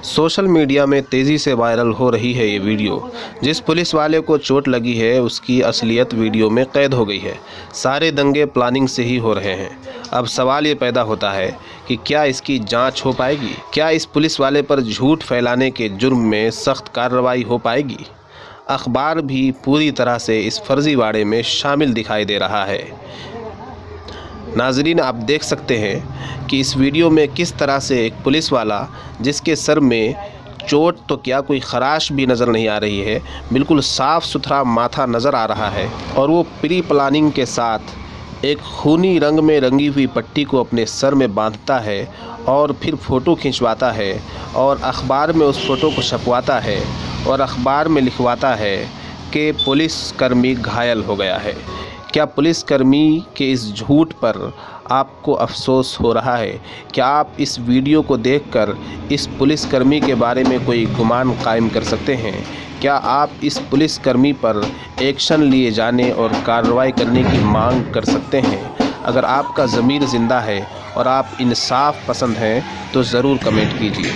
Social media में तेज़ी से वायरल हो रही है ये वीडियो। जिस पुलिस वाले को चोट लगी है उसकी असलियत वीडियो में कैद हो गई है। सारे दंगे प्लानिंग से ही हो रहे हैं। अब सवाल ये पैदा होता है कि क्या इसकी जांच हो पाएगी? क्या इस पुलिस वाले पर झूठ फैलाने के जुर्म में सख्त कार्रवाई हो पाएगी? अखबार भी पूरी तरह से इस फर्जीवाड़े में शामिल दिखाई दे रहा है। नाजरीन, आप देख सकते हैं कि इस वीडियो में किस तरह से एक पुलिस वाला, जिसके सर में चोट तो क्या कोई खराश भी नज़र नहीं आ रही है, बिल्कुल साफ़ सुथरा माथा नज़र आ रहा है, और वो प्री प्लानिंग के साथ एक खूनी रंग में रंगी हुई पट्टी को अपने सर में बांधता है और फिर फ़ोटो खिंचवाता है और अखबार में उस फ़ोटो को छपवाता है और अखबार में लिखवाता है कि पुलिसकर्मी घायल हो गया है। क्या पुलिसकर्मी के इस झूठ पर आपको अफसोस हो रहा है? क्या आप इस वीडियो को देखकर इस पुलिसकर्मी के बारे में कोई गुमान कायम कर सकते हैं? क्या आप इस पुलिसकर्मी पर एक्शन लिए जाने और कार्रवाई करने की मांग कर सकते हैं? अगर आपका ज़मीर ज़िंदा है और आप इंसाफ पसंद हैं तो ज़रूर कमेंट कीजिए।